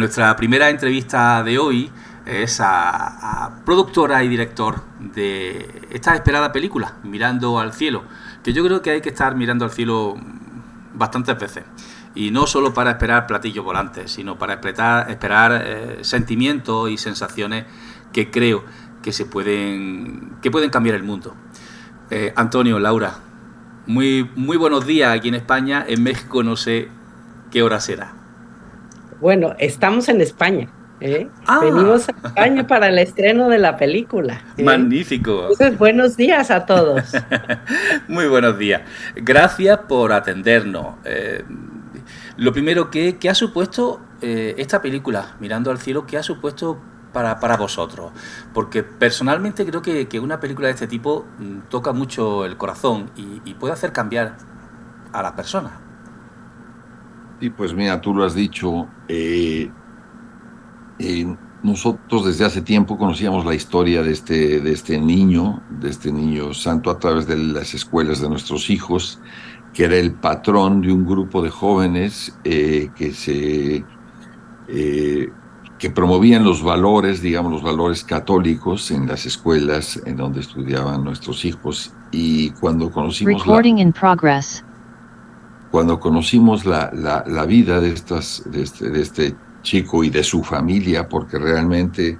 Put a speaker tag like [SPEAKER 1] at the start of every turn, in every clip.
[SPEAKER 1] Nuestra primera entrevista de hoy es a productora y director de esta esperada película, Mirando al cielo, que yo creo que hay que estar mirando al cielo bastantes veces. Y no solo para esperar platillos volantes, sino para esperar sentimientos y sensaciones que creo que pueden cambiar el mundo. Antonio, Laura, muy buenos días aquí en España. En México no sé qué hora será.
[SPEAKER 2] Bueno, estamos en España, ¿eh?
[SPEAKER 1] ¡Ah!
[SPEAKER 2] Venimos a España para el estreno de la película, ¿eh?
[SPEAKER 1] Magnífico.
[SPEAKER 2] Entonces, buenos días a todos.
[SPEAKER 1] Muy buenos días. Gracias por atendernos. Lo primero, ¿qué ha supuesto esta película, Mirando al cielo? ¿Qué ha supuesto para vosotros? Porque personalmente creo que una película de este tipo toca mucho el corazón y puede hacer cambiar a las personas.
[SPEAKER 3] Sí, pues mira, tú lo has dicho. Nosotros desde hace tiempo conocíamos la historia de este niño santo a través de las escuelas de nuestros hijos, que era el patrón de un grupo de jóvenes eh, que promovían los valores, digamos, los valores católicos en las escuelas en donde estudiaban nuestros hijos. Y
[SPEAKER 4] Recording in progress.
[SPEAKER 3] cuando conocimos la vida de este chico y de su familia, porque realmente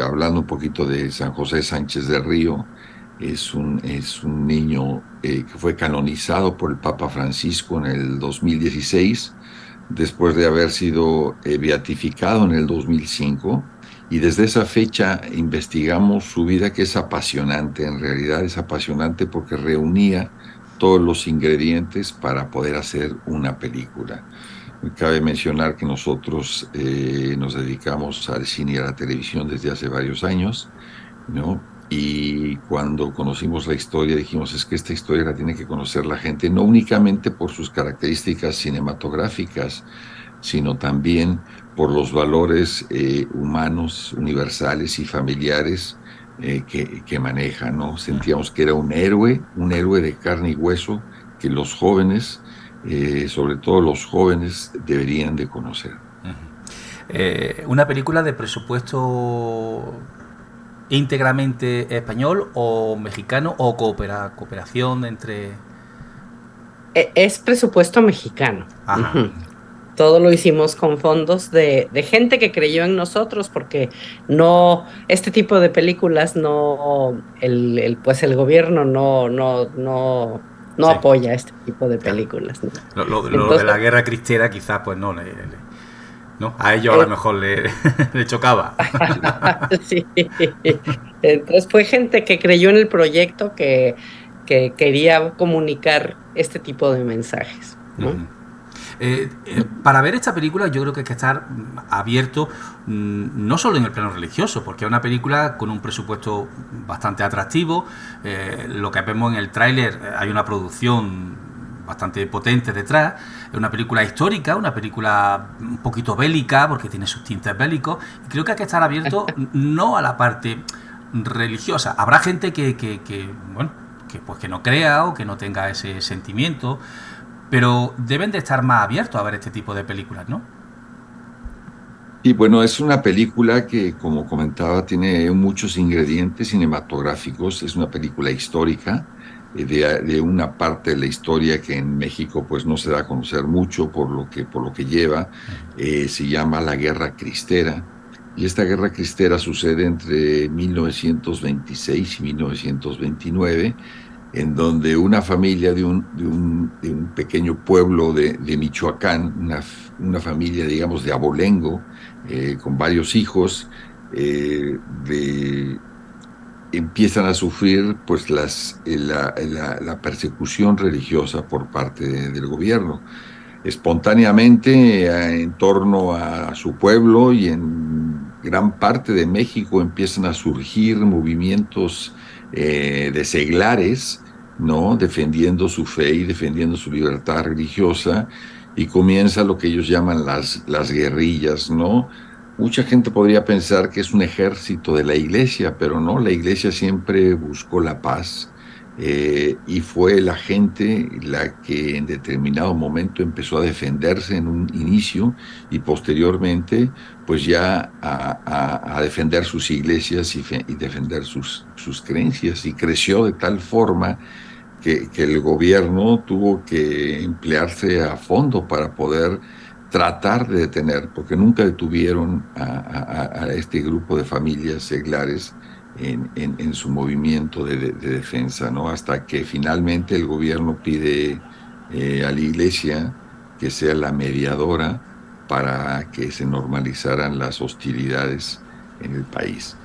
[SPEAKER 3] hablando un poquito de San José Sánchez del Río, es un niño que fue canonizado por el Papa Francisco en el 2016, después de haber sido beatificado en el 2005. Y desde esa fecha investigamos su vida, que es apasionante. En realidad es apasionante porque reunía todos los ingredientes para poder hacer una película. Cabe mencionar que nosotros nos dedicamos al cine y a la televisión desde hace varios años, ¿no? Y cuando conocimos la historia dijimos, es que esta historia la tiene que conocer la gente, no únicamente por sus características cinematográficas, sino también por los valores humanos, universales y familiares que maneja, ¿no? Sentíamos que era un héroe de carne y hueso que los jóvenes, sobre todo los jóvenes, deberían de conocer.
[SPEAKER 1] Una película de presupuesto íntegramente español o mexicano o cooperación entre...
[SPEAKER 2] Es presupuesto mexicano.
[SPEAKER 1] Ajá.
[SPEAKER 2] Ujú. Todo lo hicimos con fondos de gente que creyó en nosotros, porque no, este tipo de películas no, pues el gobierno no
[SPEAKER 1] Sí,
[SPEAKER 2] apoya este tipo de
[SPEAKER 1] claro.
[SPEAKER 2] películas, ¿no?
[SPEAKER 1] Lo de
[SPEAKER 2] Entonces,
[SPEAKER 1] la guerra cristera quizás pues no, a ellos a lo mejor le chocaba.
[SPEAKER 2] sí. Entonces fue gente que creyó en el proyecto, que quería comunicar este tipo de mensajes, ¿no?
[SPEAKER 1] Para ver esta película yo creo que hay que estar abierto, no solo en el plano religioso, porque es una película con un presupuesto bastante atractivo. Lo que vemos en el tráiler, hay una producción bastante potente detrás. Es una película histórica, una película un poquito bélica, porque tiene sus tintes bélicos. Y creo que hay que estar abierto no a la parte religiosa. Habrá gente bueno, que no crea o que no tenga ese sentimiento, pero deben de estar más abiertos a ver este tipo de películas, ¿no?
[SPEAKER 3] Y bueno, es una película que, como comentaba, tiene muchos ingredientes cinematográficos. Es una película histórica, de una parte de la historia que en México pues no se da a conocer mucho por lo que lleva. Se llama la Guerra Cristera. Y esta Guerra Cristera sucede entre 1926 y 1929, en donde una familia de un pequeño pueblo de Michoacán, una familia, digamos, de abolengo, con varios hijos, empiezan a sufrir pues la persecución religiosa por parte del gobierno. Espontáneamente, en torno a su pueblo y en gran parte de México empiezan a surgir movimientos de seglares, ¿no? Defendiendo su fe y defendiendo su libertad religiosa, y comienza lo que ellos llaman las guerrillas, ¿no? Mucha gente podría pensar que es un ejército de la iglesia, pero no, la iglesia siempre buscó la paz, y fue la gente la que en determinado momento empezó a defenderse en un inicio y posteriormente pues ya a defender sus iglesias y defender sus creencias, y creció de tal forma que el gobierno tuvo que emplearse a fondo para poder tratar de detener, porque nunca detuvieron a este grupo de familias seglares en su movimiento de defensa, ¿no? Hasta que finalmente el gobierno pide a la iglesia que sea la mediadora para que se normalizaran las hostilidades en el país.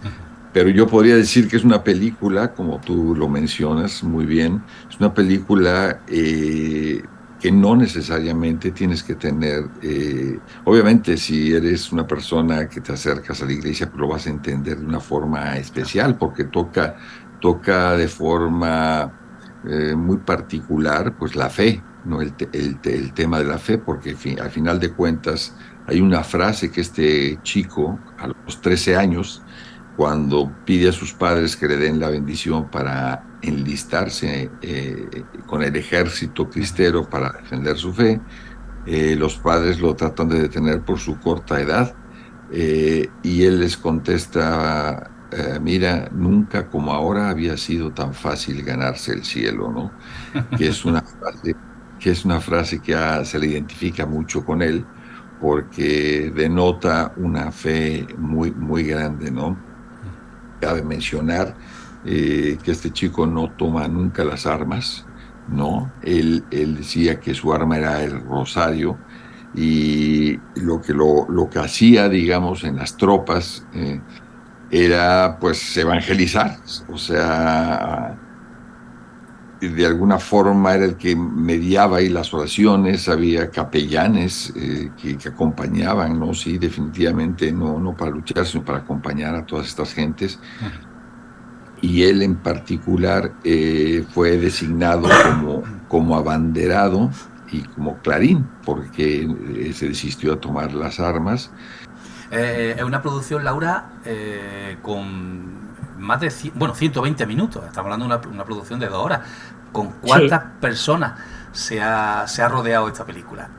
[SPEAKER 3] Pero yo podría decir que es una película, como tú lo mencionas muy bien, es una película que no necesariamente tienes que tener, obviamente si eres una persona que te acercas a la iglesia, pues lo vas a entender de una forma especial, porque toca de forma muy particular pues la fe, ¿no? El tema de la fe, porque al final de cuentas hay una frase que este chico a los 13 años, cuando pide a sus padres que le den la bendición para enlistarse con el ejército cristero para defender su fe, los padres lo tratan de detener por su corta edad, y él les contesta, mira, nunca como ahora había sido tan fácil ganarse el cielo, ¿no? Que es una frase que se le identifica mucho con él, porque denota una fe muy, muy grande, ¿no? Cabe mencionar que este chico no toma nunca las armas, ¿no? Él decía que su arma era el rosario, y lo que hacía, digamos, en las tropas era pues evangelizar, o sea, de alguna forma era el que mediaba ahí las oraciones, había capellanes que acompañaban, ¿no? Sí, definitivamente no para luchar, sino para acompañar a todas estas gentes. Y él en particular fue designado como abanderado y como clarín, porque se desistió a tomar las armas.
[SPEAKER 1] Es una producción, Laura, con más de 120 minutos. Estamos hablando de una producción de 2 horas. ¿Con cuántas personas se ha rodeado esta película?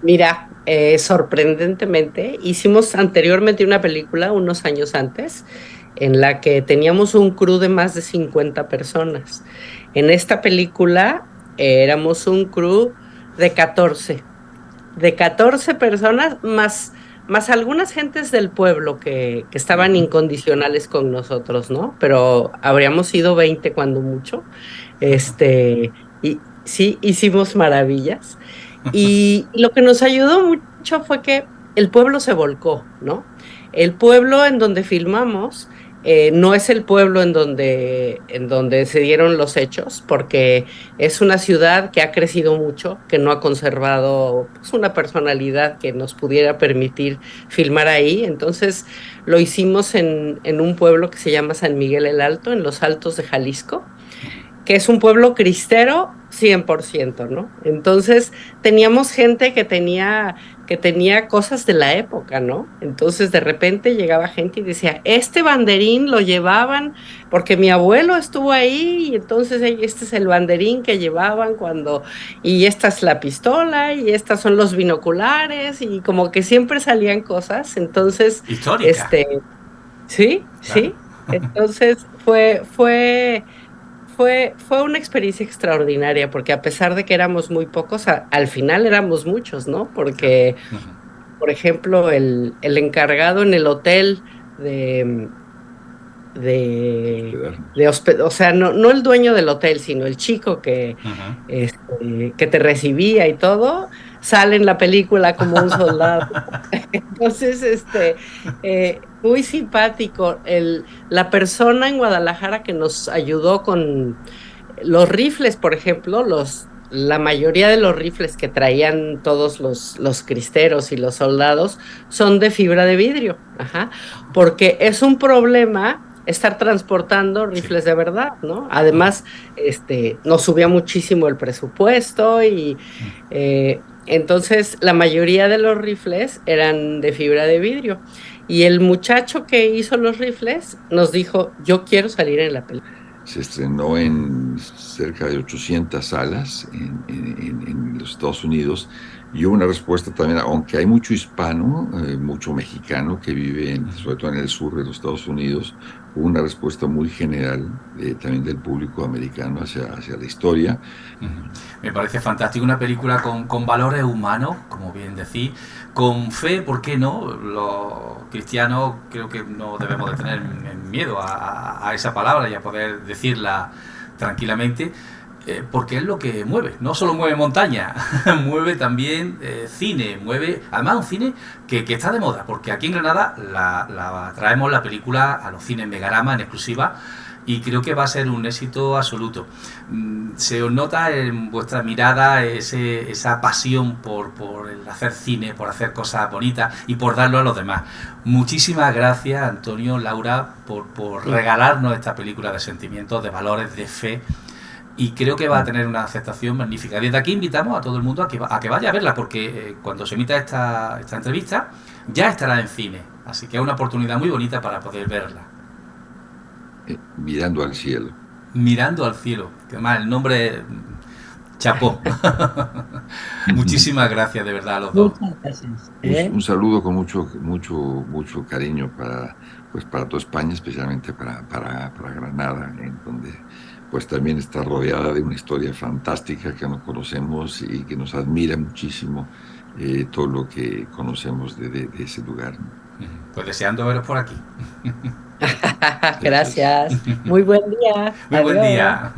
[SPEAKER 2] Mira, sorprendentemente, hicimos anteriormente una película, unos años antes, en la que teníamos un crew de más de 50 personas. En esta película éramos un crew de 14 personas, más algunas gentes del pueblo que estaban incondicionales con nosotros, ¿no? Pero habríamos sido 20 cuando mucho. Y sí, hicimos maravillas. Y lo que nos ayudó mucho fue que el pueblo se volcó, ¿no? El pueblo en donde filmamos no es el pueblo en donde se dieron los hechos, porque es una ciudad que ha crecido mucho, que no ha conservado pues, una personalidad que nos pudiera permitir filmar ahí. Entonces lo hicimos en un pueblo que se llama San Miguel el Alto, en los Altos de Jalisco, que es un pueblo cristero 100%, ¿no? Entonces teníamos gente que tenía cosas de la época, ¿no? Entonces de repente llegaba gente y decía, este banderín lo llevaban porque mi abuelo estuvo ahí, y entonces este es el banderín que llevaban y esta es la pistola, y estas son los binoculares, y como que siempre salían cosas. Entonces,
[SPEAKER 1] Histórica.
[SPEAKER 2] Sí,
[SPEAKER 1] Claro.
[SPEAKER 2] sí. Entonces fue una experiencia extraordinaria, porque a pesar de que éramos muy pocos, al final éramos muchos, ¿no? Porque, por ejemplo, el encargado en el hotel de, o sea, no el dueño del hotel, sino el chico que te recibía y todo, sale en la película como un soldado. Entonces, muy simpático. La persona en Guadalajara que nos ayudó con los rifles, por ejemplo, la mayoría de los rifles que traían todos los cristeros y los soldados son de fibra de vidrio, ajá, porque es un problema estar transportando rifles de verdad, ¿no? Además, nos subía muchísimo el presupuesto, y entonces la mayoría de los rifles eran de fibra de vidrio. Y el muchacho que hizo los rifles nos dijo, yo quiero salir en la película.
[SPEAKER 3] Se estrenó en cerca de 800 salas en los Estados Unidos y hubo una respuesta también, aunque hay mucho hispano, mucho mexicano que vive sobre todo en el sur de los Estados Unidos, hubo una respuesta muy general también del público americano hacia la historia.
[SPEAKER 1] Me parece fantástico, una película con valores humanos, como bien decís, con fe, ¿por qué no? Los cristianos creo que no debemos de tener miedo a esa palabra y a poder decirla tranquilamente, porque es lo que mueve, no solo mueve montaña, mueve también cine, mueve además un cine que está de moda, porque aquí en Granada traemos la película a los cines Megarama en exclusiva y creo que va a ser un éxito absoluto. Se os nota en vuestra mirada esa pasión por el hacer cine, por hacer cosas bonitas y por darlo a los demás. Muchísimas gracias, Antonio, Laura, por regalarnos esta película de sentimientos, de valores, de fe, y creo que va a tener una aceptación magnífica. Desde aquí invitamos a todo el mundo a que vaya a verla, porque cuando se emita esta entrevista ya estará en cine, así que es una oportunidad muy bonita para poder verla.
[SPEAKER 3] Mirando al cielo.
[SPEAKER 1] Mirando al cielo, que además el nombre chapó. Muchísimas gracias de verdad a los dos.
[SPEAKER 2] Muchas gracias.
[SPEAKER 3] Un saludo con mucho cariño para toda España, especialmente para Granada, en donde pues también está rodeada de una historia fantástica que no conocemos y que nos admira muchísimo todo lo que conocemos de ese lugar.
[SPEAKER 1] Pues deseando veros por aquí.
[SPEAKER 2] Gracias. Muy buen día.
[SPEAKER 1] Muy buen
[SPEAKER 2] Adiós.
[SPEAKER 1] día.